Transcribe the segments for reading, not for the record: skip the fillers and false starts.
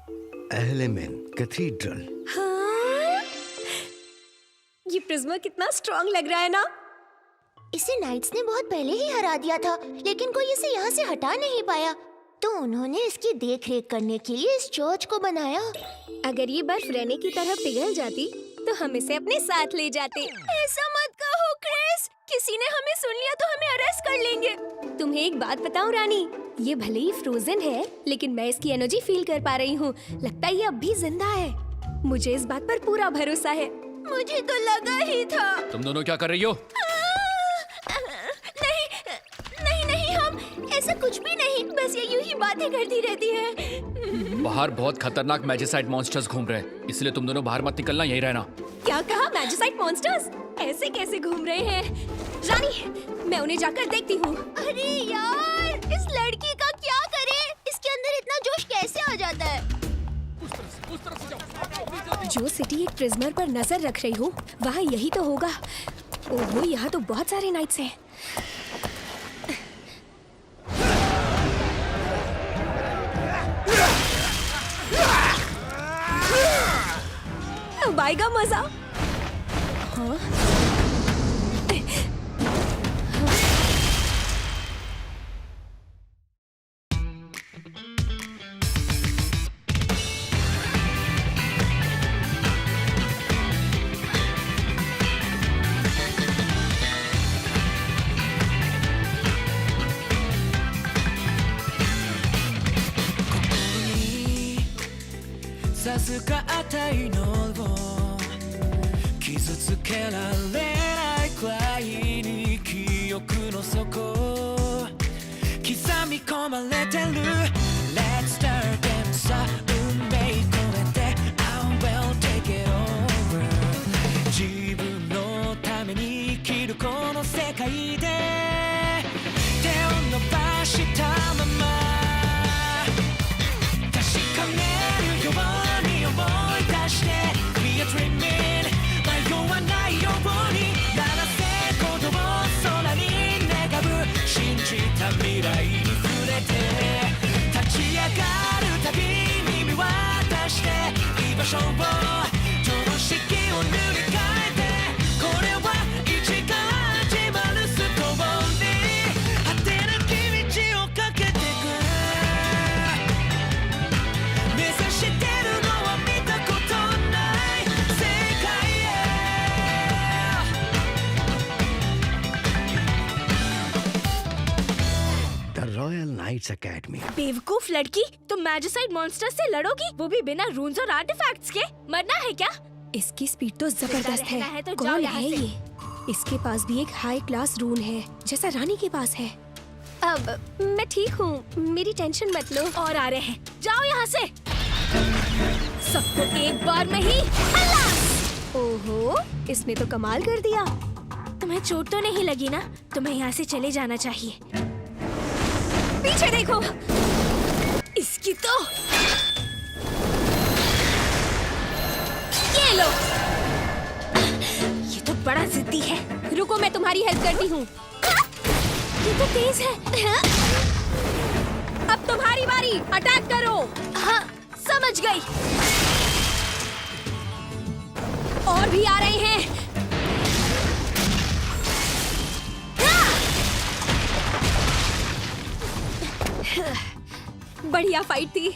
एहलेमेन cathedral. हाँ? ये Prisma कितना स्ट्रॉन्ग लग रहा है ना। इसे नाइट्स ने बहुत पहले ही हरा दिया था, लेकिन कोई इसे यहाँ से हटा नहीं पाया, तो उन्होंने इसकी देखरेख करने के लिए इस चर्च को बनाया। अगर ये बर्फ रहने की तरह पिघल जाती तो हम इसे अपने साथ ले जाते। ऐसा मत कहो क्रिस, किसी ने हमें सुन लिया तो हमें अरेस्ट कर लेंगे। तुम्हें एक बात बताऊं रानी, ये भले ही फ्रोजन है लेकिन मैं इसकी एनर्जी फील कर पा रही हूँ। लगता है ये अब भी जिंदा है। मुझे इस बात पर पूरा भरोसा है। मुझे तो लगा ही था। तुम दोनों क्या कर रही हो? नहीं, हम ऐसा कुछ भी नहीं, बस ये यूं ही बातें करती रहती है। बाहर बहुत खतरनाक मैजिसाइड मॉन्स्टर्स घूम रहे हैं, इसलिए तुम दोनों बाहर मत निकलना, यहीं रहना। क्या कहा? मैजिसाइड मॉन्स्टर्स ऐसे कैसे घूम रहे हैं? रानी, मैं उन्हें जाकर देखती हूँ। अरे यार, इस लड़की का क्या करें? इसके अंदर इतना जोश कैसे आ जाता है? जो सिटी एक प्रिजनर पर नजर रख रही हूँ, वहाँ यही तो होगा। ओहो, यहाँ तो बहुत सारे नाइट्स हैं। अब आएगा मजा। हाँ?さすがたいのを傷つけられないくらいに記憶の底刻み込まれてる Let's start them さ運命超えて I will take it over 自分のために生きるこの世界で手を伸ばしたまま確かめるように思い出して Be a dreaming 迷わないように鳴らせことを空に願う信じた未来に触れて立ち上がるたびに見渡して居場所を常識を塗り替えてこれは一が始まるストーリー果てなき道をかけてく目指してるのは見たことない世界へ the royal knights academy. बेवकूफ लड़की, तुम मैजिसाइड मॉन्स्टर से लड़ोगी, वो भी बिना रून्स और आर्टिफैक्ट्स के? मरना है क्या? इसकी स्पीड तो जबरदस्त है। तो जाओ कौन यहाँ है से। ये? इसके पास भी एक हाई क्लास रून है, जैसा रानी के पास है। अब मैं ठीक हूँ, मेरी टेंशन मत लो। और आ रहे हैं, जाओ यहाँ से। सबको एक बार में ही खलास। ओहो, इसने तो कमाल कर दिया। तुम्हें चोट तो नहीं लगी ना? तुम्हें यहाँ से चले जाना चाहिए। पीछे देखो, इसकी तो ये लो। ये तो बड़ा जिद्दी है। रुको, मैं तुम्हारी हेल्प करती हूँ। ये तो तेज है। अब तुम्हारी बारी, अटैक करो। हाँ, समझ गई। और भी आ रहे हैं। बढ़िया फाइट थी।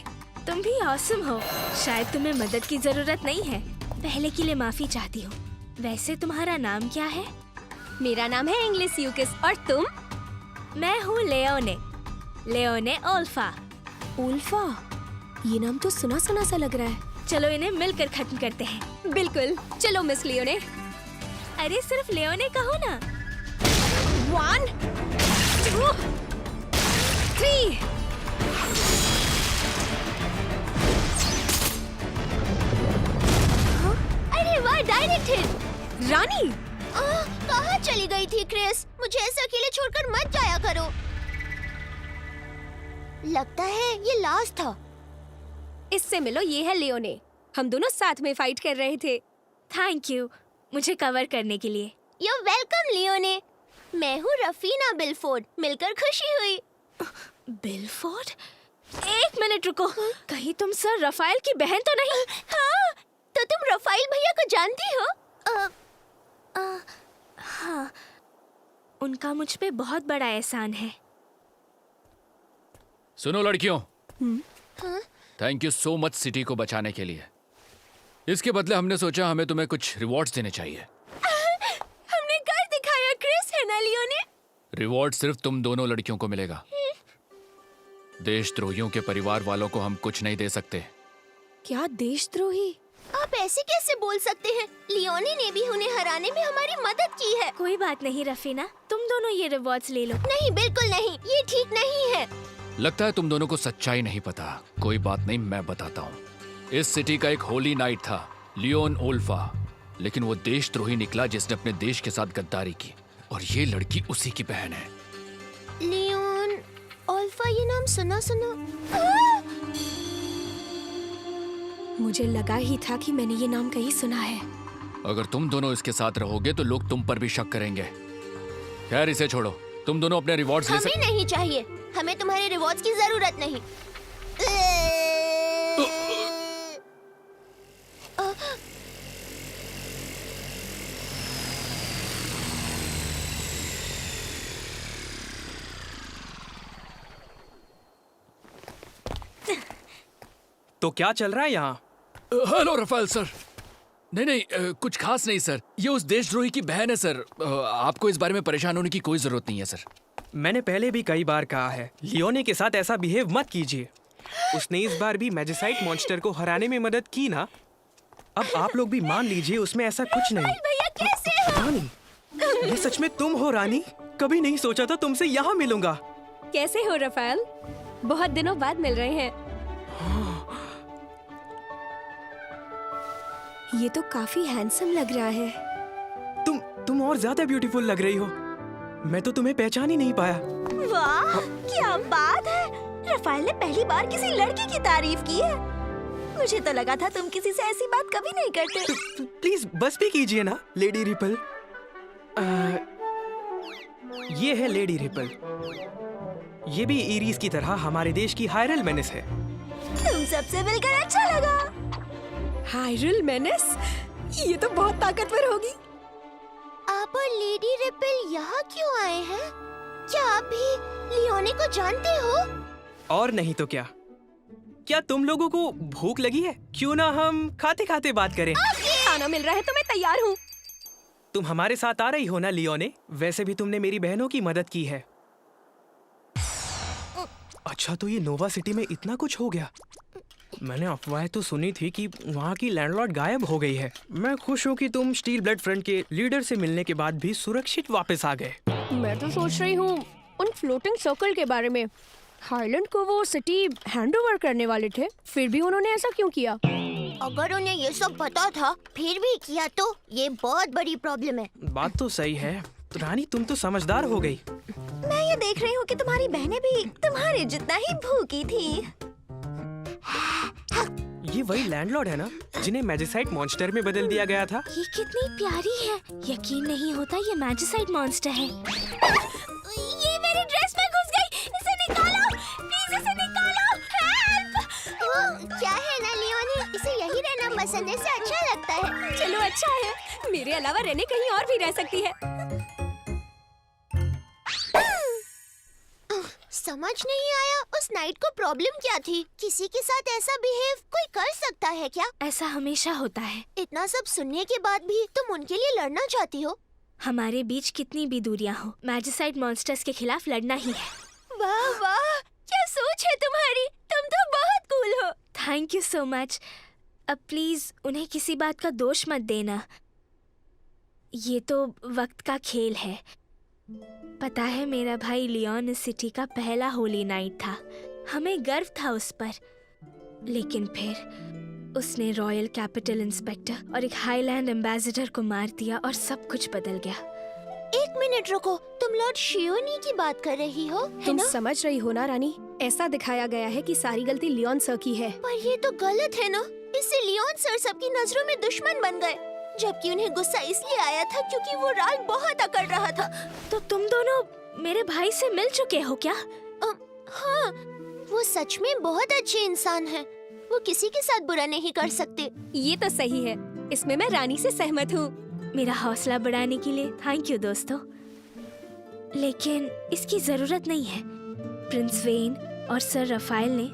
तुम भी ऑसम हो। शायद तुम्हें मदद की जरूरत नहीं है। पहले के लिए माफी चाहती हूँ। वैसे तुम्हारा नाम क्या है? मेरा नाम है इंग्लिश यूकिस। और तुम? मैं हूँ लेओने। लेओने ओल्फा। ओल्फा? ये नाम तो सुना सुना सा लग रहा है। चलो इन्हें मिलकर खत्म करते हैं। बिल्कुल, चलो मिस लियोने। अरे सिर्फ लेओने कहो ना। 1 2 3। अरे वाह, डायरेक्ट हिट। रानी, कहाँ चली गई थी क्रिस? मुझे ऐसे अकेले छोड़कर मत जाया करो। लगता है ये लास्ट था। इससे मिलो, ये है लियोने। हम दोनों साथ में फाइट कर रहे थे। थैंक यू मुझे कवर करने के लिए। You're welcome, लियोने। मैं हूँ रफीना बिलफोर्ड। मिलकर खुशी हुई। बिलफोर्ड? एक एक मिनट रुको, कहीं तुम सर रफाइल की बहन तो नहीं? हाँ, तो तुम रफाइल भैया को जानती हो? हाँ, उनका मुझ पे बहुत बड़ा एहसान है। सुनो लड़कियों, thank you so much city को बचाने के लिए। इसके बदले हमने सोचा हमें तुम्हें कुछ रिवॉर्ड्स देने चाहिए। हमने घर दिखाया क्रिस, है ना लियोने? रिवॉर्ड सिर्फ तुम दोनों लड़कियों को मिलेगा। देशद्रोहियों के परिवार वालों को हम कुछ नहीं दे सकते। क्या देशद्रोही? आप ऐसे कैसे बोल सकते हैं? लियोने ने भी उन्हें हराने में हमारी मदद की है। कोई बात नहीं रफीना, तुम दोनों ये रिवॉर्ड्स ले लो। नहीं, बिल्कुल नहीं, ये ठीक नहीं है। लगता है तुम दोनों को सच्चाई नहीं पता। कोई बात नहीं, मैं बताता हूँ। इस सिटी का एक होली नाइट था, लियोन ओल्फा, लेकिन वो देशद्रोही निकला जिसने अपने देश के साथ गद्दारी की, और ये लड़की उसी की बहन है। लियोन ओल्फा, ये नाम सुना सुना। मुझे लगा ही था कि मैंने ये नाम कहीं सुना है। अगर तुम दोनों इसके साथ रहोगे तो लोग तुम पर भी शक करेंगे। खैर, इसे छोड़ो, तुम दोनों अपने रिवॉर्ड्स ले हमें नहीं चाहिए, हमें तुम्हारे रिवॉर्ड्स की जरूरत नहीं। तो क्या चल रहा है यहाँ? Hello Rafale sir. नहीं, कुछ खास नहीं सर। ये उस देशद्रोही की बहन है सर। आपको इस बारे में परेशान होने की कोई जरूरत नहीं है सर। मैंने पहले भी कई बार कहा है, लियोने के साथ ऐसा बिहेव मत कीजिए। उसने इस बार भी मैजिसाइट मॉन्स्टर को हराने में मदद की ना। अब आप लोग भी मान लीजिए उसमें ऐसा कुछ नहीं। भैया कैसे हो? रानी, ये सच में तुम हो रानी? कभी नहीं सोचा था तुमसे यहाँ मिलूंगा। कैसे हो रफाइल? बहुत दिनों बाद मिल रहे हैं। ये तो काफी हैंडसम लग रहा है। तुम और ज्यादा ब्यूटीफुल लग रही हो। मैं तो तुम्हें पहचान ही नहीं पाया। वाह, क्या बात है! रफाइल ने पहली बार किसी लड़की की तारीफ की है। मुझे तो लगा था तुम किसी से ऐसी बात कभी नहीं करते। प्लीज बस भी कीजिए ना, लेडी रिपल। ये है लेडी रिपल। ये भी इरीज की तरह हमारे देश की हायरल मेनेस है। तुम सबसे मिलकर अच्छा लगा। हायरल मेनेस? ये तो बहुत ताकतवर होगी। आप और लेडी रिपल यहाँ क्यों आए हैं? क्या आप भी लियोने को जानते हो? और नहीं तो क्या। क्या तुम लोगों को भूख लगी है? क्यों ना हम खाते खाते बात करें। खाना मिल रहा है तो मैं तैयार हूँ। तुम हमारे साथ आ रही हो ना लियोने? वैसे भी तुमने मेरी बहनों की मदद की है। अच्छा, तो ये नोवा सिटी में इतना कुछ हो गया। मैंने अफवाह तो सुनी थी कि वहाँ की लैंडलॉर्ड गायब हो गई है। मैं खुश हूँ कि तुम स्टील ब्लड फ्रंट के लीडर से मिलने के बाद भी सुरक्षित वापस आ गए। मैं तो सोच रही हूँ उन फ्लोटिंग सर्कल के बारे में। हाईलैंड को वो सिटी हैंडओवर करने वाले थे, फिर भी उन्होंने ऐसा क्यों किया? अगर उन्हें ये सब पता था फिर भी किया तो ये बहुत बड़ी प्रॉब्लम है। बात तो सही है। रानी, तुम तो समझदार हो गई। मैं ये देख रही हूँ कि तुम्हारी बहनें भी तुम्हारे जितना ही भूखी थी। ये वही लैंडलॉर्ड है ना जिन्हें मैजिसाइट मॉन्स्टर में बदल दिया गया था? ये कितनी प्यारी है। यकीन नहीं होता ये मैजिसाइट मॉन्स्टर है। ये मेरी ड्रेस में घुस गई। इसे निकालो, प्लीज इसे निकालो। हेल्प! क्या है ना लियोने, इसे यही रहना पसंद है, इसे अच्छा लगता है। चलो अच्छा है, मेरे अलावा रहने कहीं और भी रह सकती है। समझ नहीं आया उस नाइट को प्रॉब्लम क्या थी? किसी के साथ ऐसा बिहेव कोई कर सकता है क्या? ऐसा हमेशा होता है। इतना सब सुनने के बाद भी तुम उनके लिए लड़ना चाहती हो? हमारे बीच कितनी भी दूरियां हो, मैजिसाइट मॉन्स्टर्स के खिलाफ लड़ना ही है। वाह वाह, क्या सोच है तुम्हारी! तुम तो बहुत कूल हो। Thank you so much. अब प्लीज उन्हें किसी बात का दोष मत देना। ये तो वक्त का खेल है। पता है, मेरा भाई लियोन इस सिटी का पहला होली नाइट था। हमें गर्व था उस पर, लेकिन फिर उसने रॉयल कैपिटल इंस्पेक्टर और एक हाईलैंड एम्बेसडर को मार दिया और सब कुछ बदल गया। एक मिनट रुको, तुम लॉर्ड शियोनी की बात कर रही हो, है तुम ना? समझ रही हो ना रानी? ऐसा दिखाया गया है कि सारी गलती लियोन सर की है। पर ये तो गलत है ना। इससे लियोन सर सबकी नजरों में दुश्मन बन गए, जबकि उन्हें गुस्सा इसलिए आया था क्योंकि वो राल बहुत अकड़ रहा था। तो तुम दोनों मेरे भाई से मिल चुके हो क्या? हाँ, वो सच में बहुत अच्छे इंसान हैं। वो किसी के साथ बुरा नहीं कर सकते। ये तो सही है, इसमें मैं रानी से सहमत हूँ। मेरा हौसला बढ़ाने के लिए थैंक यू दोस्तों, लेकिन इसकी जरूरत नहीं है। प्रिंस वेन और सर रफाइल ने